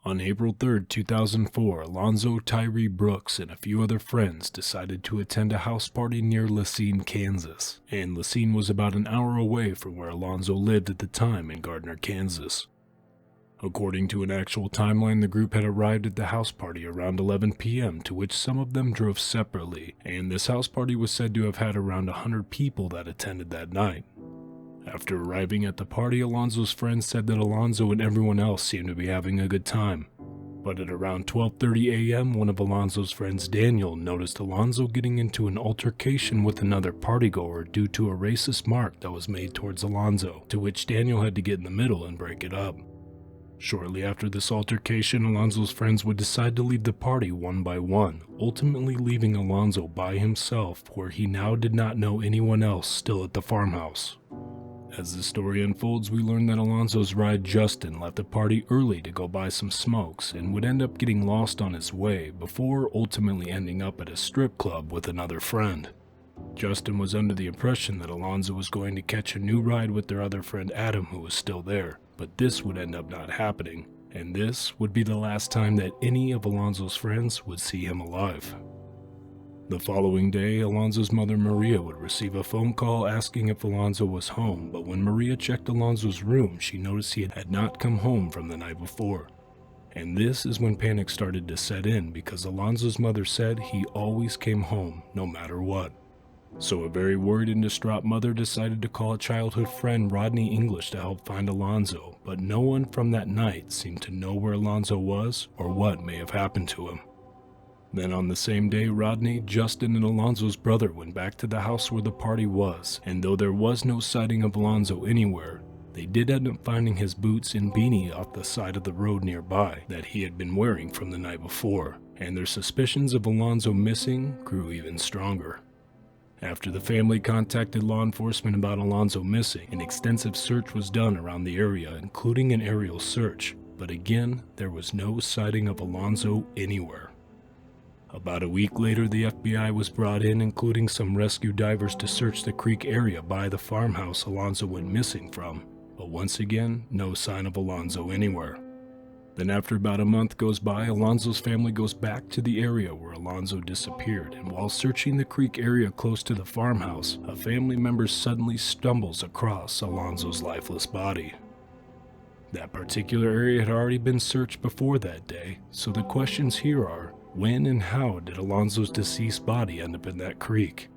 On April 3rd, 2004, Alonzo, Tyree Brooks, and a few other friends decided to attend a house party near Lacine, Kansas, and Lacine was about an hour away from where Alonzo lived at the time in Gardner, Kansas. According to an actual timeline, the group had arrived at the house party around 11 p.m., to which some of them drove separately, and this house party was said to have had around 100 people that attended that night. After arriving at the party, Alonzo's friends said that Alonzo and everyone else seemed to be having a good time. But at around 12:30 a.m., one of Alonzo's friends, Daniel, noticed Alonzo getting into an altercation with another partygoer due to a racist mark that was made towards Alonzo, to which Daniel had to get in the middle and break it up. Shortly after this altercation, Alonzo's friends would decide to leave the party one by one, ultimately leaving Alonzo by himself, where he now did not know anyone else still at the farmhouse. As the story unfolds, we learn that Alonzo's ride Justin left the party early to go buy some smokes and would end up getting lost on his way before ultimately ending up at a strip club with another friend. Justin was under the impression that Alonzo was going to catch a new ride with their other friend Adam, who was still there, but this would end up not happening, and this would be the last time that any of Alonzo's friends would see him alive. The following day, Alonzo's mother Maria would receive a phone call asking if Alonzo was home, but when Maria checked Alonzo's room, she noticed he had not come home from the night before. And this is when panic started to set in, because Alonzo's mother said he always came home no matter what. So a very worried and distraught mother decided to call a childhood friend, Rodney English, to help find Alonzo, but no one from that night seemed to know where Alonzo was or what may have happened to him. Then on the same day, Rodney, Justin, and Alonzo's brother went back to the house where the party was, and though there was no sighting of Alonzo anywhere, they did end up finding his boots and beanie off the side of the road nearby that he had been wearing from the night before, and their suspicions of Alonzo missing grew even stronger. After the family contacted law enforcement about Alonzo missing, an extensive search was done around the area, including an aerial search, but again, there was no sighting of Alonzo anywhere. About a week later, the FBI was brought in, including some rescue divers, to search the creek area by the farmhouse Alonzo went missing from, but once again, no sign of Alonzo anywhere. Then after about a month goes by, Alonzo's family goes back to the area where Alonzo disappeared, and while searching the creek area close to the farmhouse, a family member suddenly stumbles across Alonzo's lifeless body. That particular area had already been searched before that day, so the questions here are, when and how did Alonzo's deceased body end up in that creek?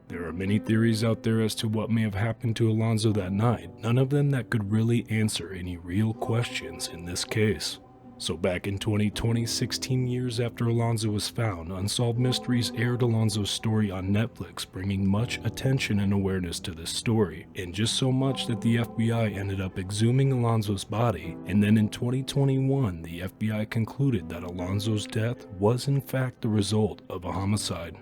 There are many theories out there as to what may have happened to Alonzo that night, none of them that could really answer any real questions in this case. So back in 2020, 16 years after Alonzo was found, Unsolved Mysteries aired Alonzo's story on Netflix, bringing much attention and awareness to this story, and just so much that the FBI ended up exhuming Alonzo's body, and then in 2021, the FBI concluded that Alonzo's death was in fact the result of a homicide.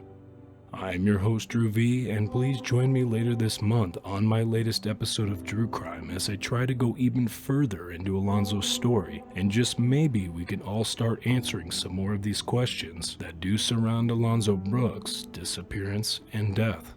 I'm your host, Drew V, and please join me later this month on my latest episode of Drew Crime as I try to go even further into Alonzo's story, and just maybe we can all start answering some more of these questions that do surround Alonzo Brooks' disappearance and death.